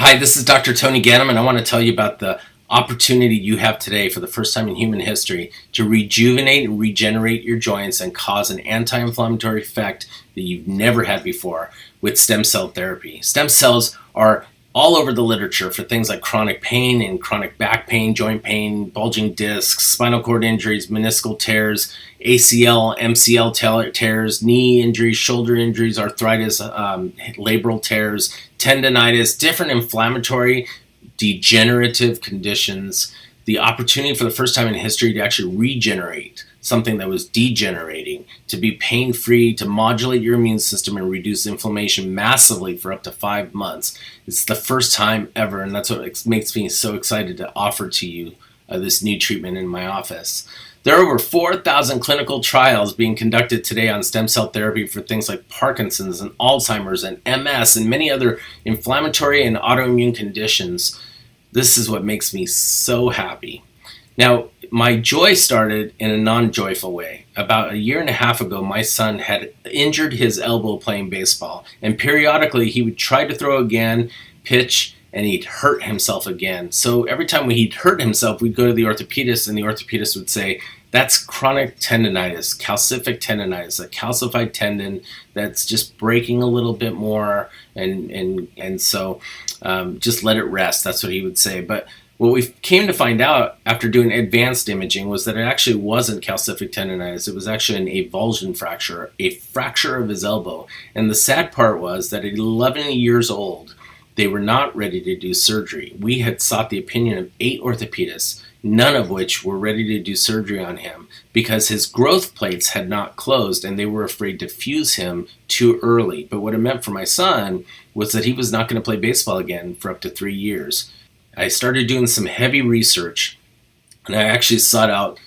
Hi, this is Dr. Tony Ganem, and I want to tell you about the opportunity you have today for the first time in human history to rejuvenate and regenerate your joints and cause an anti-inflammatory effect that you've never had before with stem cell therapy. Stem cells are all over the literature for things like chronic pain and chronic back pain, joint pain, bulging discs, spinal cord injuries, meniscal tears, ACL, MCL tears, knee injuries, shoulder injuries, arthritis, labral tears, tendonitis, different inflammatory degenerative conditions. The opportunity for the first time in history to actually regenerate something that was degenerating, to be pain-free, to modulate your immune system and reduce inflammation massively for up to 5 months. It's the first time ever, and that's what makes me so excited to offer to you this new treatment in my office. There are over 4,000 clinical trials being conducted today on stem cell therapy for things like Parkinson's and Alzheimer's and MS and many other inflammatory and autoimmune conditions. This is what makes me so happy. Now, my joy started in a non-joyful way. About a year and a half ago, my son had injured his elbow playing baseball, and periodically he would try to throw again, pitch, and he'd hurt himself again. So every time he'd hurt himself, we'd go to the orthopedist, and the orthopedist would say, that's chronic tendonitis, calcific tendonitis, a calcified tendon that's just breaking a little bit more, and so just let it rest. That's what he would say. But what we came to find out after doing advanced imaging was that it actually wasn't calcific tendonitis. It was actually an avulsion fracture, a fracture of his elbow. And the sad part was that at 11 years old, they were not ready to do surgery. We had sought the opinion of 8 orthopedists, none of which were ready to do surgery on him because his growth plates had not closed and they were afraid to fuse him too early. But what it meant for my son was that he was not going to play baseball again for up to 3 years. I started doing some heavy research, and I actually sought out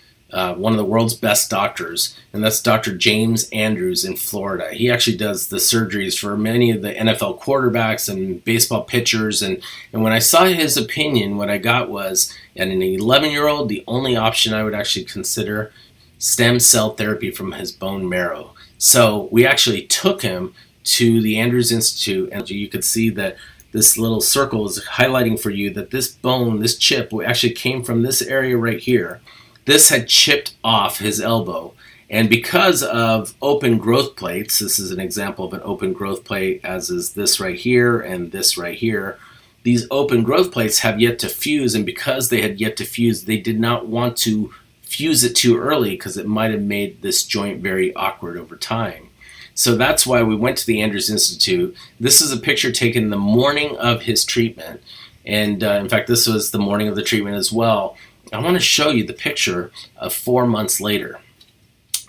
one of the world's best doctors, and that's Dr. James Andrews in Florida. He actually does the surgeries for many of the NFL quarterbacks and baseball pitchers, and when I saw his opinion, what I got was, at an 11-year-old, the only option I would actually consider stem cell therapy from his bone marrow. So we actually took him to the Andrews Institute, and you could see that this little circle is highlighting for you that this bone, this chip, actually came from this area right here. This had chipped off his elbow. And because of open growth plates, this is an example of an open growth plate, as is this right here and this right here. These open growth plates have yet to fuse, and because they had yet to fuse, they did not want to fuse it too early because it might have made this joint very awkward over time. So that's why we went to the Andrews Institute. This is a picture taken the morning of his treatment. And in fact, this was the morning of the treatment as well. I want to show you the picture of 4 months later.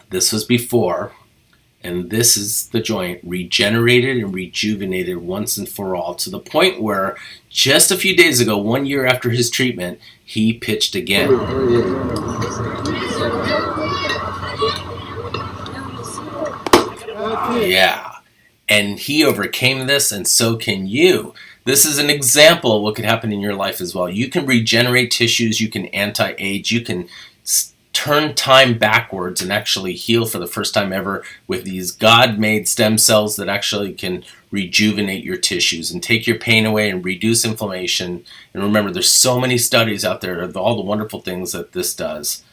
This was before, and this is the joint regenerated and rejuvenated once and for all, to the point where just a few days ago, 1 year after his treatment, he pitched again. Yeah, and he overcame this, and so can you. This is an example of what could happen in your life as well. You can regenerate tissues, you can anti-age, you can turn time backwards and actually heal for the first time ever with these God-made stem cells that actually can rejuvenate your tissues and take your pain away and reduce inflammation. And remember, there's so many studies out there of all the wonderful things that this does.